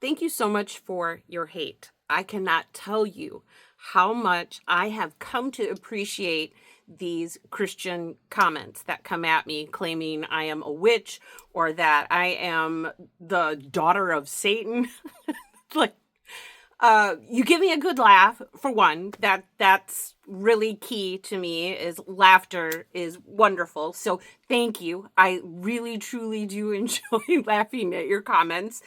Thank you so much for your hate. I cannot tell you how much I have come to appreciate these Christian comments that come at me claiming I am a witch or that I am the daughter of Satan. like you give me a good laugh for one. That's really key to me. Is laughter is wonderful. So thank you. I really truly do enjoy laughing at your comments.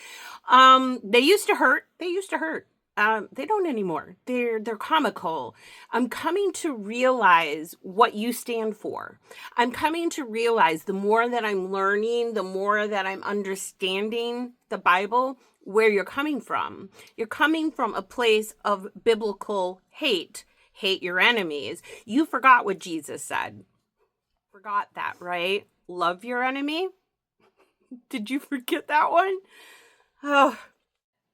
They used to hurt. They used to hurt. They don't anymore. They're comical. I'm coming to realize what you stand for. I'm coming to realize the more that I'm learning, the more that I'm understanding the Bible, where you're coming from. You're coming from a place of biblical hate. Hate your enemies. You forgot what Jesus said. Forgot that, right? Love your enemy. Did you forget that one? Oh,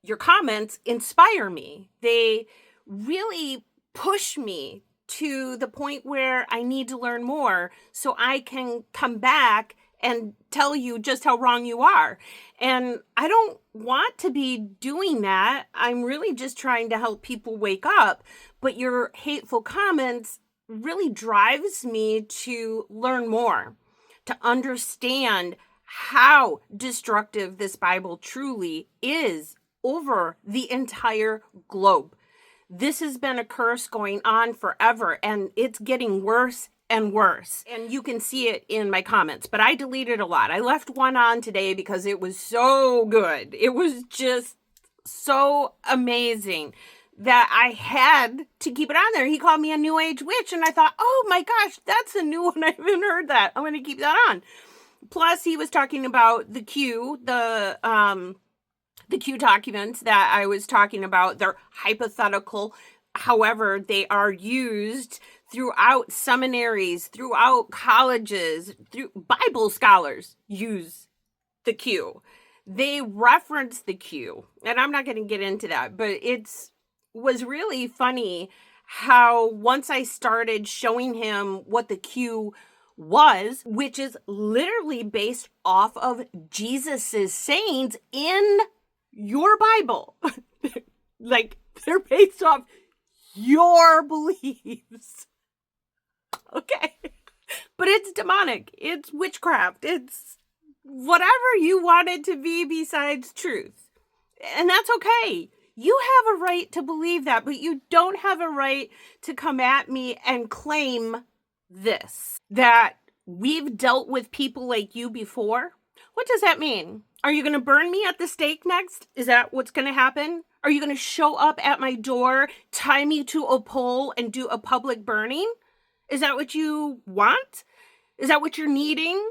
your comments inspire me. They really push me to the point where I need to learn more so I can come back and tell you just how wrong you are. And I don't want to be doing that. I'm really just trying to help people wake up. But your hateful comments really drives me to learn more, to understand how destructive this Bible truly is over the entire globe. This has been a curse going on forever, and it's getting worse and worse. And you can see it in my comments, but I deleted a lot. I left one on today because it was so good. It was just so amazing that I had to keep it on there. He called me a new age witch, and I thought, oh my gosh, that's a new one. I haven't heard that. I'm going to keep that on. Plus, he was talking about the Q documents that I was talking about. They're hypothetical. However, they are used throughout seminaries, throughout colleges, through Bible scholars use the Q. They reference the Q, and I'm not going to get into that, but was really funny how once I started showing him what the Q was, which is literally based off of Jesus's sayings in your Bible. Like, they're based off your beliefs. Okay. But it's demonic. It's witchcraft. It's whatever you want it to be besides truth. And that's okay. You have a right to believe that, but you don't have a right to come at me and claim this, that we've dealt with people like you before. What does that mean? Are you going to burn me at the stake next? Is that what's going to happen? Are you going to show up at my door, tie me to a pole, and do a public burning? Is that what you want? Is that what you're needing?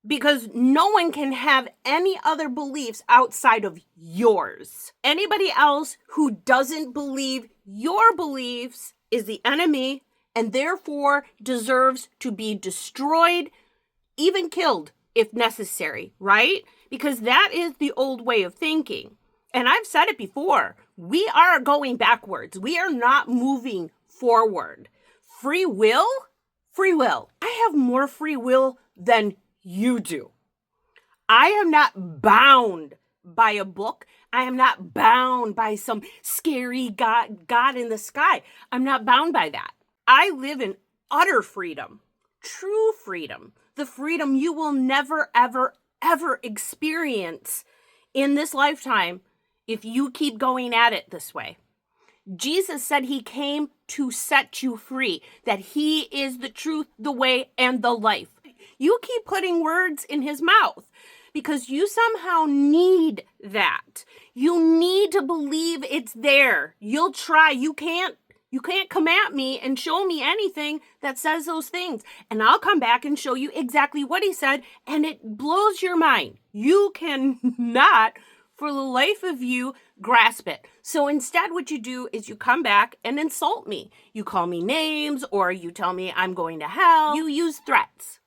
Because no one can have any other beliefs outside of yours. Anybody else who doesn't believe your beliefs is the enemy and therefore deserves to be destroyed, even killed if necessary, right? Because that is the old way of thinking. And I've said it before, we are going backwards. We are not moving forward. Free will? Free will. I have more free will than you do. I am not bound by a book. I am not bound by some scary God in the sky. I'm not bound by that. I live in utter freedom, true freedom, the freedom you will never, ever, ever experience in this lifetime if you keep going at it this way. Jesus said he came to set you free, that he is the truth, the way, and the life. You keep putting words in his mouth because you somehow need that. You need to believe it's there. You'll try. You can't come at me and show me anything that says those things. And I'll come back and show you exactly what he said, and it blows your mind. You cannot, for the life of you, grasp it. So instead, what you do is you come back and insult me. You call me names, or you tell me I'm going to hell. You use threats.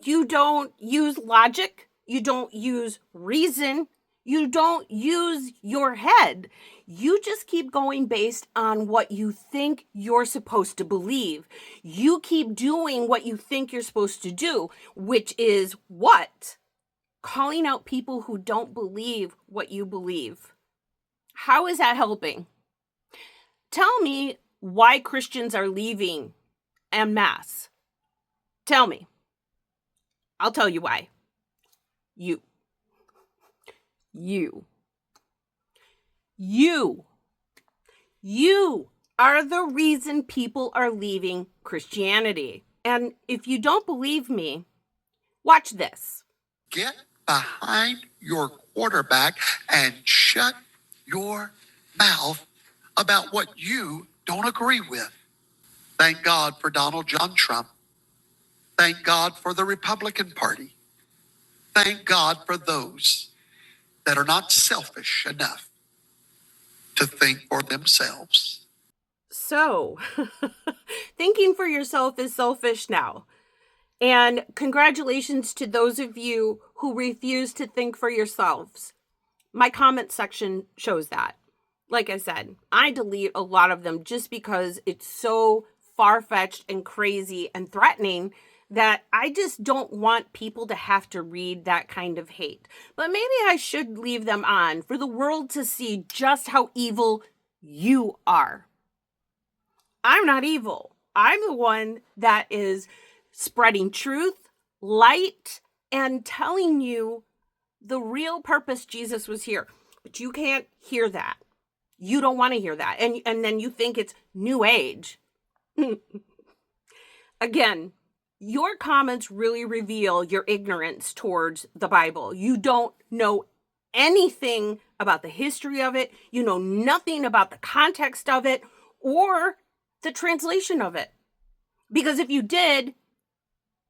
You don't use logic. You don't use reason. You don't use your head. You just keep going based on what you think you're supposed to believe. You keep doing what you think you're supposed to do, which is what? calling out people who don't believe what you believe. How is that helping? Tell me why Christians are leaving en masse. Tell me. I'll tell you why. You. You. You. You are the reason people are leaving Christianity. And if you don't believe me, watch this. Get behind your quarterback and shut your mouth about what you don't agree with. Thank God for Donald John Trump. Thank God for the Republican Party. Thank God for those that are not selfish enough to think for themselves. So, thinking for yourself is selfish now. And congratulations to those of you who refuse to think for yourselves. My comment section shows that. Like I said, I delete a lot of them just because it's so far-fetched and crazy and threatening that I just don't want people to have to read that kind of hate. But maybe I should leave them on for the world to see just how evil you are. I'm not evil. I'm the one that is spreading truth, light, and telling you the real purpose Jesus was here. But you can't hear that. You don't want to hear that. And then you think it's new age. Again, your comments really reveal your ignorance towards the Bible. You don't know anything about the history of it. You know nothing about the context of it or the translation of it. Because if you did,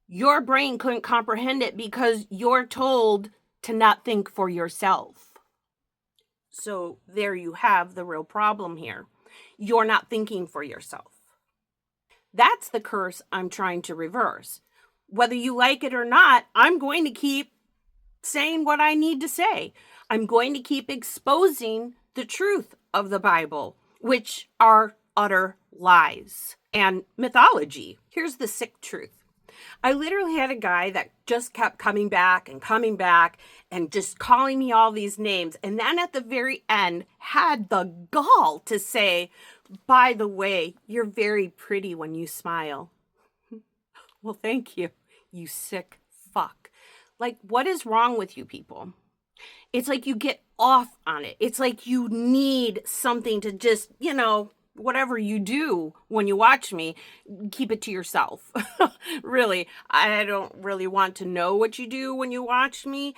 your brain couldn't comprehend it because you're told to not think for yourself. So there you have the real problem here. You're not thinking for yourself. That's the curse I'm trying to reverse. Whether you like it or not, I'm going to keep saying what I need to say. I'm going to keep exposing the truth of the Bible, which are utter lies and mythology. Here's the sick truth. I literally had a guy that just kept coming back and just calling me all these names. And then at the very end had the gall to say, by the way, you're very pretty when you smile. Well, thank you, you sick fuck. Like, what is wrong with you people? It's like you get off on it. It's like you need something to just, whatever you do when you watch me, keep it to yourself. Really, I don't really want to know what you do when you watch me,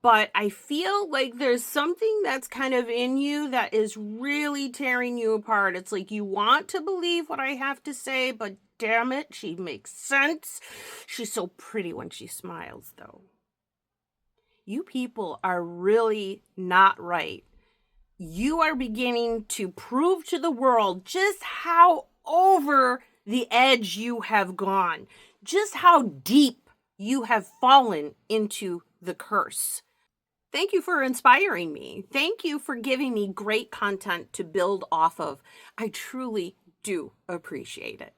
but I feel like there's something that's kind of in you that is really tearing you apart. It's like you want to believe what I have to say, but damn it, she makes sense. She's so pretty when she smiles, though. You people are really not right. You are beginning to prove to the world just how over the edge you have gone, just how deep you have fallen into the curse. Thank you for inspiring me. Thank you for giving me great content to build off of. I truly do appreciate it.